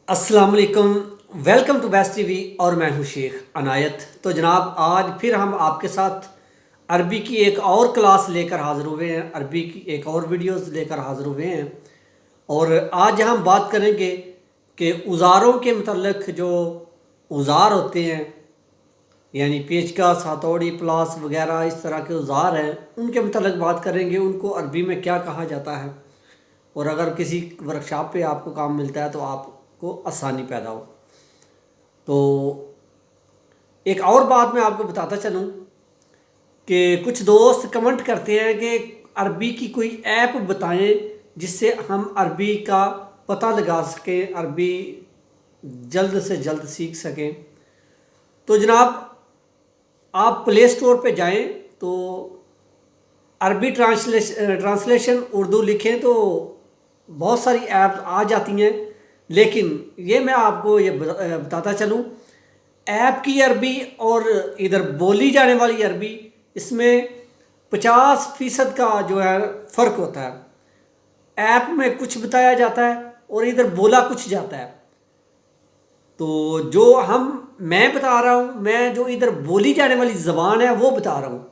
السلام علیکم، welcome to best T V اور میں ہوں شیخ عنایت۔ تو جناب آج پھر ہم آپ کے ساتھ عربی کی ایک اور کلاس لے کر حاضر ہوئے ہیں، عربی کی ایک اور ویڈیوز لے کر حاضر ہوئے ہیں، اور آج ہم بات کریں گے کہ اوزاروں کے متعلق۔ جو اوزار ہوتے ہیں یعنی پیچکس، ہتھوڑی، پلاس وغیرہ اس طرح کے اوزار ہیں، ان کے متعلق بات کریں گے، ان کو عربی میں کیا کہا جاتا ہے، اور اگر کسی ورکشاپ پہ آپ کو کام ملتا ہے تو آپ کو آسانی پیدا ہو۔ تو ایک اور بات میں آپ کو بتاتا چلوں کہ کچھ دوست کمنٹ کرتے ہیں کہ عربی کی کوئی ایپ بتائیں جس سے ہم عربی کا پتہ لگا سکیں، عربی جلد سے جلد سیکھ سکیں۔ تو جناب آپ پلے اسٹور پہ جائیں تو عربی ٹرانسلیشن اردو لکھیں تو بہت ساری ایپس آ جاتی ہیں، لیکن یہ میں آپ کو یہ بتاتا چلوں، ایپ کی عربی اور ادھر بولی جانے والی عربی، اس میں 50% کا جو ہے فرق ہوتا ہے۔ ایپ میں کچھ بتایا جاتا ہے اور ادھر بولا کچھ جاتا ہے۔ تو جو میں بتا رہا ہوں، میں جو ادھر بولی جانے والی زبان ہے وہ بتا رہا ہوں۔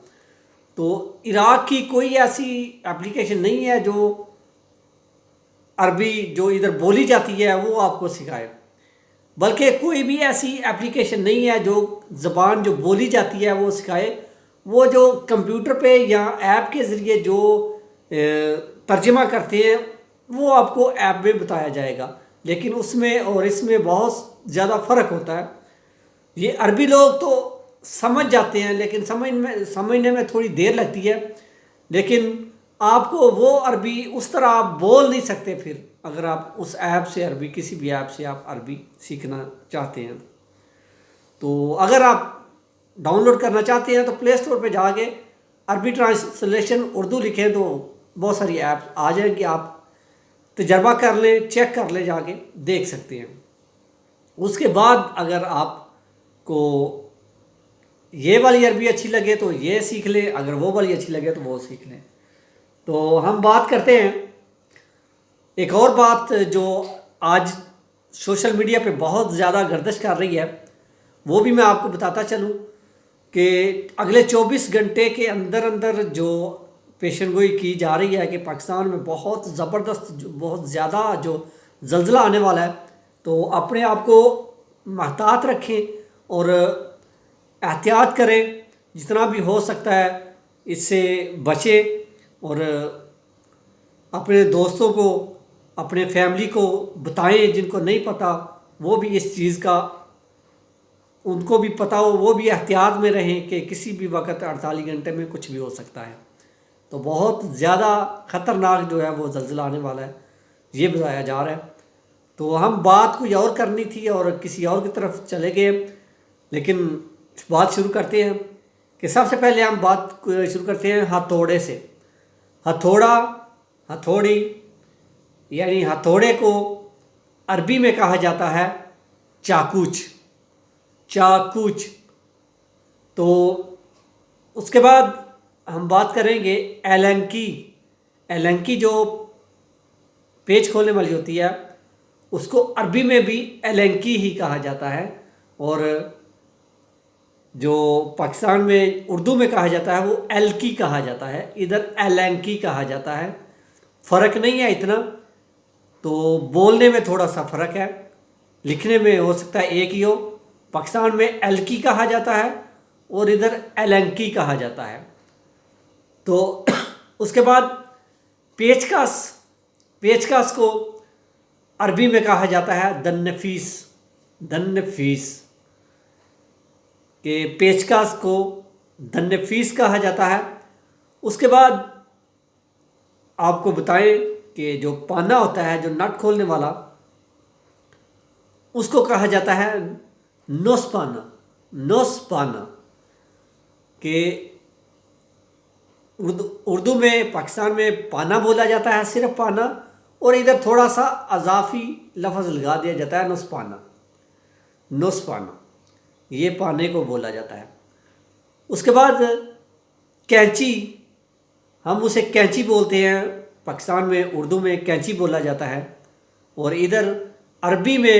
تو عراق کی کوئی ایسی اپلیکیشن نہیں ہے جو عربی جو ادھر بولی جاتی ہے وہ آپ کو سکھائے، بلکہ کوئی بھی ایسی اپلیکیشن نہیں ہے جو زبان جو بولی جاتی ہے وہ سکھائے۔ وہ جو کمپیوٹر پہ یا ایپ کے ذریعے جو ترجمہ کرتے ہیں وہ آپ کو ایپ میں بتایا جائے گا، لیکن اس میں اور اس میں بہت زیادہ فرق ہوتا ہے۔ یہ عربی لوگ تو سمجھ جاتے ہیں، لیکن سمجھنے میں تھوڑی دیر لگتی ہے، لیکن آپ کو وہ عربی اس طرح آپ بول نہیں سکتے پھر، اگر آپ اس ایپ سے عربی، کسی بھی ایپ سے آپ عربی سیکھنا چاہتے ہیں۔ تو اگر آپ ڈاؤن لوڈ کرنا چاہتے ہیں تو پلے اسٹور پہ جا کے عربی ٹرانسلیشن اردو لکھیں تو بہت ساری ایپس آ جائیں گی، آپ تجربہ کر لیں، چیک کر لیں، جا کے دیکھ سکتے ہیں۔ اس کے بعد اگر آپ کو یہ والی عربی اچھی لگے تو یہ سیکھ لیں، اگر وہ والی اچھی لگے تو وہ سیکھ لیں۔ تو ہم بات کرتے ہیں ایک اور بات جو آج سوشل میڈیا پہ بہت زیادہ گردش کر رہی ہے، وہ بھی میں آپ کو بتاتا چلوں کہ اگلے 24 گھنٹے کے اندر اندر جو پیشن گوئی کی جا رہی ہے کہ پاکستان میں بہت زبردست، بہت زیادہ جو زلزلہ آنے والا ہے، تو اپنے آپ کو محتاط رکھیں اور احتیاط کریں، جتنا بھی ہو سکتا ہے اس سے بچیں، اور اپنے دوستوں کو، اپنے فیملی کو بتائیں، جن کو نہیں پتہ وہ بھی اس چیز کا ان کو بھی پتہ ہو، وہ بھی احتیاط میں رہیں کہ کسی بھی وقت 48 گھنٹے میں کچھ بھی ہو سکتا ہے۔ تو بہت زیادہ خطرناک جو ہے وہ زلزلہ آنے والا ہے، یہ بتایا جا رہا ہے۔ تو ہم بات کوئی اور کرنی تھی اور کسی اور کی طرف چلے گئے، لیکن بات شروع کرتے ہیں کہ سب سے پہلے ہم بات شروع کرتے ہیں ہتھوڑے سے۔ ہتھوڑا، ہتھوڑی، یعنی ہتھوڑے کو عربی میں کہا جاتا ہے چاکوچ، چاکوچ۔ تو اس کے بعد ہم بات کریں گے ایلنکی۔ ایلنکی جو پیچ کھولنے والی ہوتی ہے اس کو عربی میں بھی ایلنکی ہی کہا جاتا ہے، اور جو پاکستان میں اردو میں کہا جاتا ہے وہ ایلکی کہا جاتا ہے، ادھر ایلنکی کہا جاتا ہے۔ فرق نہیں ہے اتنا، تو بولنے میں تھوڑا سا فرق ہے، لکھنے میں ہو سکتا ہے ایک ہی ہو۔ پاکستان میں ایلکی کہا جاتا ہے اور ادھر ایلنکی کہا جاتا ہے۔ تو اس کے بعد پیچکس، پیچکس کو عربی میں کہا جاتا ہے دنفیس، دنفیس، کہ پیچکس کو دنفیس کہا جاتا ہے۔ اس کے بعد آپ کو بتائیں کہ جو پانا ہوتا ہے، جو نٹ کھولنے والا، اس کو کہا جاتا ہے نوس پانا، نوس پانا، کہ اردو میں پاکستان میں پانا بولا جاتا ہے، صرف پانا، اور ادھر تھوڑا سا اضافی لفظ لگا دیا جاتا ہے نوس پانا، نوس پانا، یہ پانے کو بولا جاتا ہے۔ اس کے بعد کینچی، ہم اسے کینچی بولتے ہیں، پاکستان میں اردو میں کینچی بولا جاتا ہے، اور ادھر عربی میں